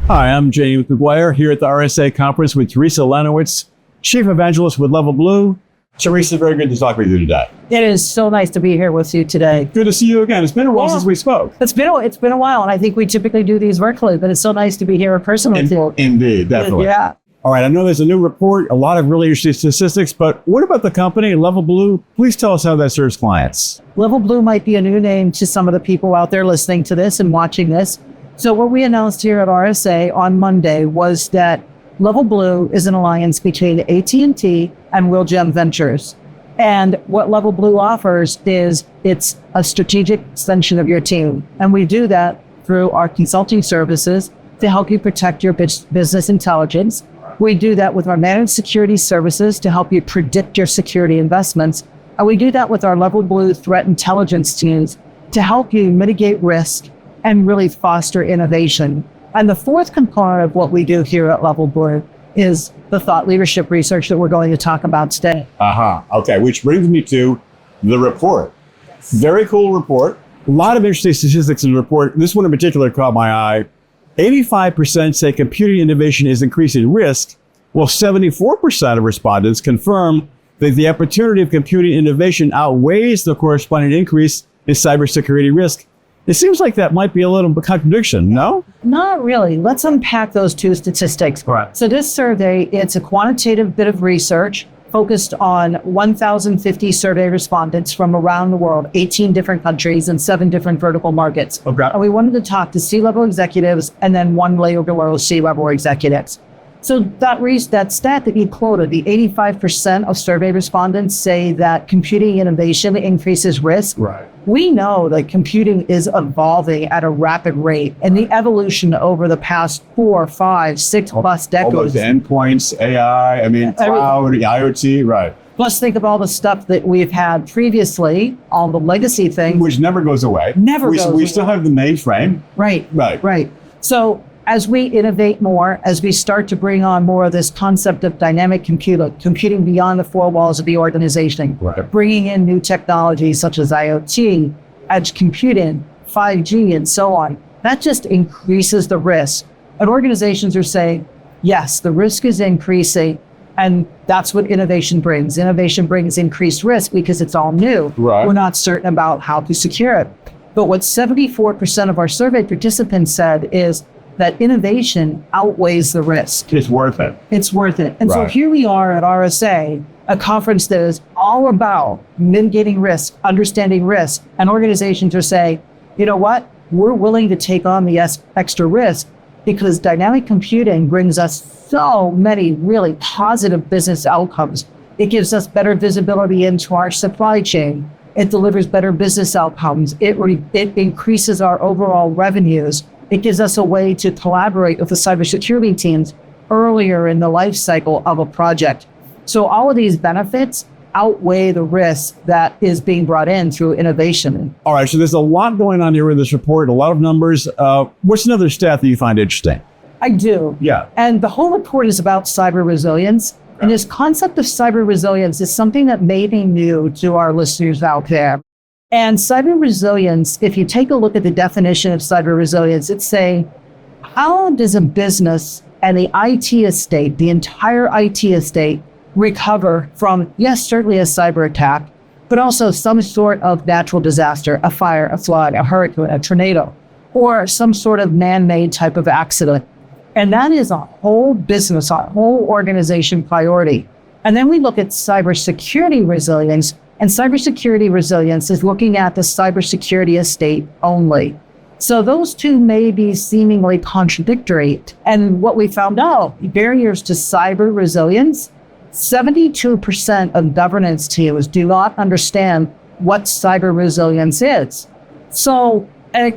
Hi, I'm James McGuire here at the RSA conference with Theresa Lanowitz, Chief Evangelist with LevelBlue. Theresa, very good to talk with you today. It is so nice to be here with you today. Good to see you again. It's been a while since we spoke. It's been a while, and I think we typically do these virtually, but it's so nice to be here in person with you. Indeed, definitely. Yeah. All right, I know there's a new report, a lot of really interesting statistics, but what about the company, LevelBlue? Please tell us how that serves clients. LevelBlue might be a new name to some of the people out there listening to this and watching this. So what we announced here at RSA on Monday was that LevelBlue is an alliance between AT&T and Wilgem Ventures. And what LevelBlue offers is it's a strategic extension of your team. And we do that through our consulting services to help you protect your business intelligence. We do that with our managed security services to help you predict your security investments. And we do that with our LevelBlue threat intelligence teams to help you mitigate risk and really foster innovation. And the fourth component of what we do here at LevelBlue is the thought leadership research that we're going to talk about today. Okay, which brings me to the report. Very cool report. A lot of interesting statistics in the report. This one in particular caught my eye. 85% say computing innovation is increasing risk, while 74% of respondents confirm that the opportunity of computing innovation outweighs the corresponding increase in cybersecurity risk. It seems like that might be a little contradiction, no? Not really. Let's unpack those two statistics. Right. So this survey, it's a quantitative bit of research focused on 1,050 survey respondents from around the world, 18 different countries and 7 different vertical markets. Okay. And we wanted to talk to C-level executives and then one layer below C-level executives. So that stat that you quoted, the 85% of survey respondents say that computing innovation increases risk. Right. We know that computing is evolving at a rapid rate, and the evolution over the past 4, 5, 6 plus decades. All those endpoints, AI, cloud, IoT, right. Plus think of all the stuff that we've had previously, all the legacy things. Which never goes away. We still have the mainframe. Right. So as we innovate more, as we start to bring on more of this concept of dynamic computing beyond the 4 walls of the organization, right, bringing in new technologies such as IoT, edge computing, 5G, and so on, that just increases the risk. And organizations are saying, yes, the risk is increasing, and that's what innovation brings. Innovation brings increased risk because it's all new. Right. We're not certain about how to secure it. But what 74% of our survey participants said is that innovation outweighs the risk. It's worth it. It's worth it. And right. So here we are at RSA, a conference that is all about mitigating risk, understanding risk, and organizations are saying, you know what? We're willing to take on the extra risk because dynamic computing brings us so many really positive business outcomes. It gives us better visibility into our supply chain. It delivers better business outcomes. It increases our overall revenues. It gives us a way to collaborate with the cybersecurity teams earlier in the life cycle of a project. So all of these benefits outweigh the risk that is being brought in through innovation. All right, so there's a lot going on here in this report, a lot of numbers. What's another stat that you find interesting? I do. Yeah. And the whole report is about cyber resilience. Yeah. And this concept of cyber resilience is something that may be new to our listeners out there. And cyber resilience, if you take a look at the definition of cyber resilience, it's saying, how does a business and the IT estate, the entire IT estate, recover from, yes, certainly a cyber attack, but also some sort of natural disaster, a fire, a flood, a hurricane, a tornado, or some sort of man-made type of accident. And that is a whole business, a whole organization priority. And then we look at cybersecurity resilience. And cybersecurity resilience is looking at the cybersecurity estate only. So those two may be seemingly contradictory. And what we found out, barriers to cyber resilience, 72% of governance teams do not understand what cyber resilience is. So a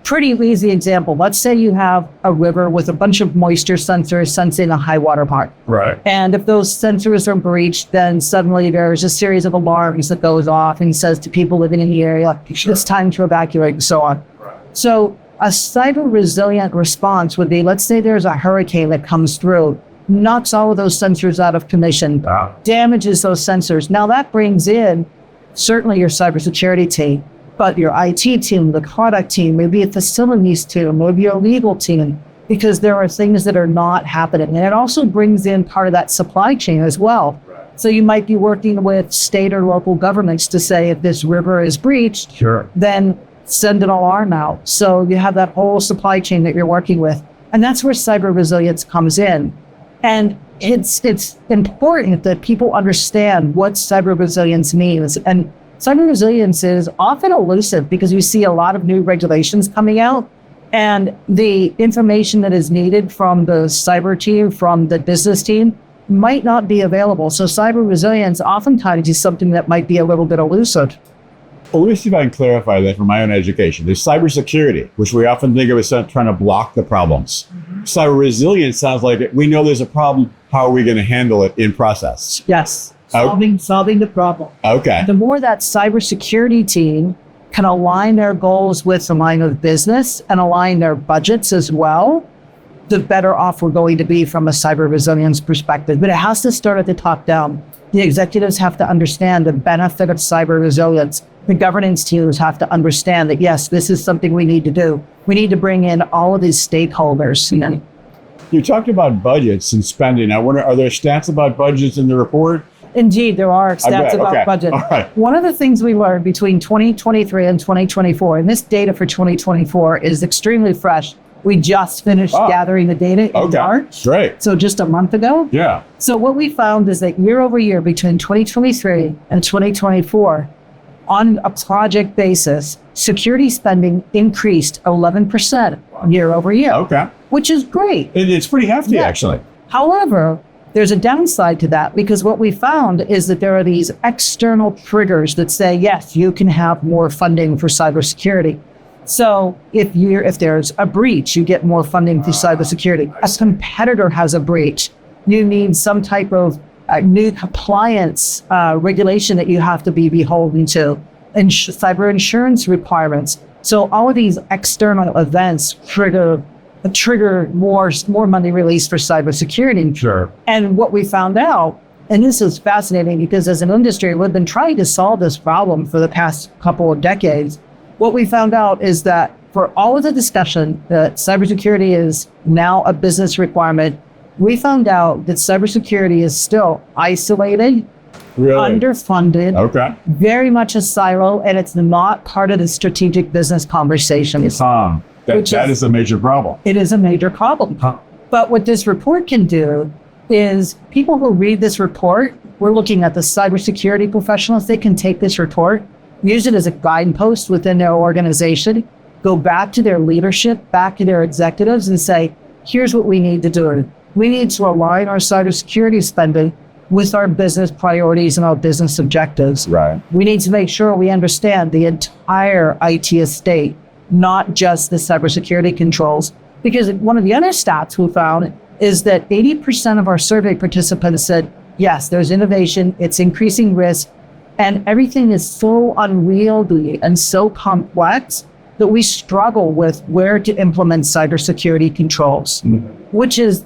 pretty easy example, let's say you have a river with a bunch of moisture sensors sensing a high water mark. Right. And if those sensors are breached, then suddenly there's a series of alarms that goes off and says to people living in the area, it's time to evacuate and so on. Right. So a cyber resilient response would be, let's say there's a hurricane that comes through, knocks all of those sensors out of commission, damages those sensors. Now that brings in certainly your cybersecurity team, but your IT team, the product team, maybe a facilities team, maybe your legal team, because there are things that are not happening. And it also brings in part of that supply chain as well. So you might be working with state or local governments to say, if this river is breached, then send an alarm out. So you have that whole supply chain that you're working with. And that's where cyber resilience comes in. And it's important that people understand what cyber resilience means. And cyber resilience is often elusive because you see a lot of new regulations coming out, and the information that is needed from the cyber team, from the business team, might not be available. So cyber resilience oftentimes is something that might be a little bit elusive. Well, let me see if I can clarify that from my own education. There's cybersecurity, which we often think of as trying to block the problems. Cyber resilience sounds like we know there's a problem. How are we going to handle it in process? Yes, solving the problem. Okay. The more that cybersecurity team can align their goals with the line of business and align their budgets as well, the better off we're going to be from a cyber resilience perspective. But it has to start at the top down. The executives have to understand the benefit of cyber resilience. The governance teams have to understand that, yes, this is something we need to do. We need to bring in all of these stakeholders. You talked about budgets and spending. I wonder, are there stats about budgets in the report? Indeed, there are stats about budget. All right. One of the things we learned between 2023 and 2024, and this data for 2024 is extremely fresh. We just finished gathering the data in March. Great. So just a month ago. Yeah. So what we found is that year over year between 2023 and 2024, on a project basis, security spending increased 11% year over year. Okay. Which is great. It's pretty hefty, actually. However, there's a downside to that, because what we found is that there are these external triggers that say, yes, you can have more funding for cybersecurity. So if there's a breach, you get more funding for cybersecurity. A competitor has a breach, you need some type of new compliance regulation that you have to be beholden to, and cyber insurance requirements. So all of these external events trigger more money released for cybersecurity. Sure. And what we found out, and this is fascinating because as an industry, we've been trying to solve this problem for the past couple of decades. What we found out is that for all of the discussion that cybersecurity is now a business requirement, we found out that cybersecurity is still isolated, underfunded, very much a silo, and it's not part of the strategic business conversation. That is a major problem. It is a major problem. But what this report can do is people who read this report, we're looking at the cybersecurity professionals, they can take this report, use it as a guidepost within their organization, go back to their leadership, back to their executives and say, here's what we need to do. We need to align our cybersecurity spending with our business priorities and our business objectives. Right. We need to make sure we understand the entire IT estate, not just the cybersecurity controls. Because one of the other stats we found is that 80% of our survey participants said, yes, there's innovation, it's increasing risk, and everything is so unwieldy and so complex that we struggle with where to implement cybersecurity controls, which is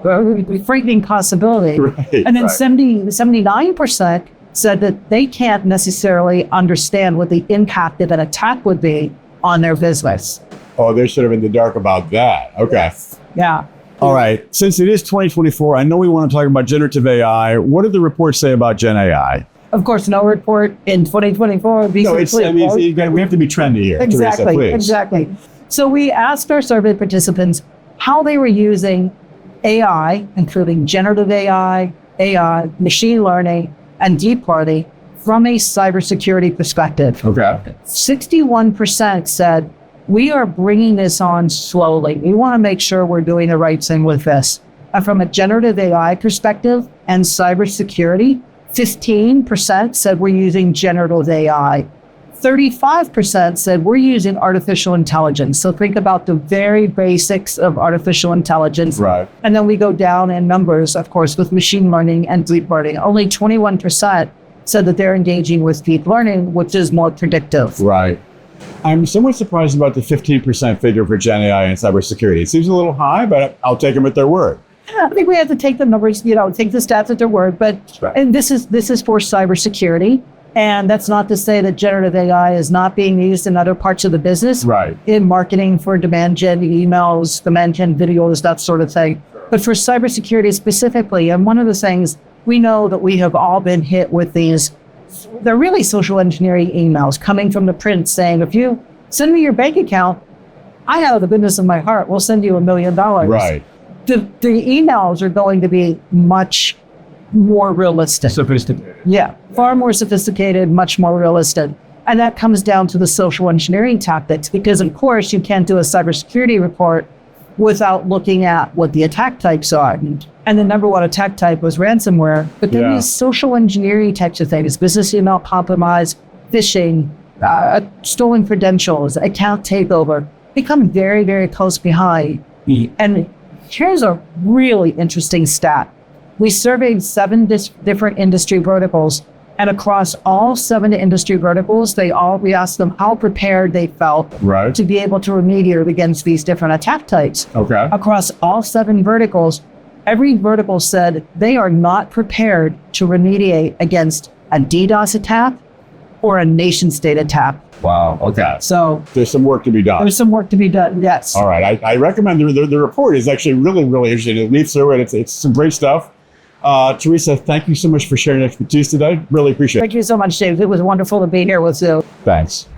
a frightening possibility. Right, and then 79% said that they can't necessarily understand what the impact of an attack would be on their business. Oh, they're sort of in the dark about that. Okay. Yes. Yeah. All right. Since it is 2024, I know we want to talk about generative AI. What do the reports say about Gen AI? Of course, no report in 2024 would be complete. We have to be trendy here. Exactly. Theresa, please. Exactly. So we asked our survey participants how they were using AI, including generative AI, machine learning, and deep learning from a cybersecurity perspective. Okay. 61% said, we are bringing this on slowly. We want to make sure we're doing the right thing with this. And from a generative AI perspective and cybersecurity, 15% said we're using generative AI. 35% said we're using artificial intelligence. So think about the very basics of artificial intelligence. Right. And then we go down in numbers, of course, with machine learning and deep learning. Only 21% said that they're engaging with deep learning, which is more predictive. Right. I'm somewhat surprised about the 15% figure for Gen AI and cybersecurity. It seems a little high, but I'll take them at their word. I think we have to take the numbers, take the stats at their word. But and this is for cybersecurity. And that's not to say that generative AI is not being used in other parts of the business, Right. in marketing for demand gen emails, demand gen videos, that sort of thing. But for cybersecurity specifically, and one of the things we know that we have all been hit with these, they're really social engineering emails coming from the prince saying, if you send me your bank account, I out of the goodness of my heart will send you $1 million. Right. The emails are going to be much more realistic. Sophisticated. Yeah, far more sophisticated, much more realistic. And that comes down to the social engineering tactics, because of course you can't do a cybersecurity report without looking at what the attack types are. And the number one attack type was ransomware. But then these social engineering types of things, business email compromise, phishing, stolen credentials, account takeover, become very, very close behind. And here's a really interesting stat. We surveyed 7 different industry verticals, and across all 7 industry verticals, we asked them how prepared they felt to be able to remediate against these different attack types. Okay. Across all 7 verticals, every vertical said they are not prepared to remediate against a DDoS attack or a nation state attack. Wow. Okay. So there's some work to be done. There's some work to be done. Yes. All right. I recommend the report is actually really, really interesting. It leads through it. It's some great stuff. Theresa, thank you so much for sharing expertise today. Really appreciate it. Thank you so much, Dave. It was wonderful to be here with you. Thanks.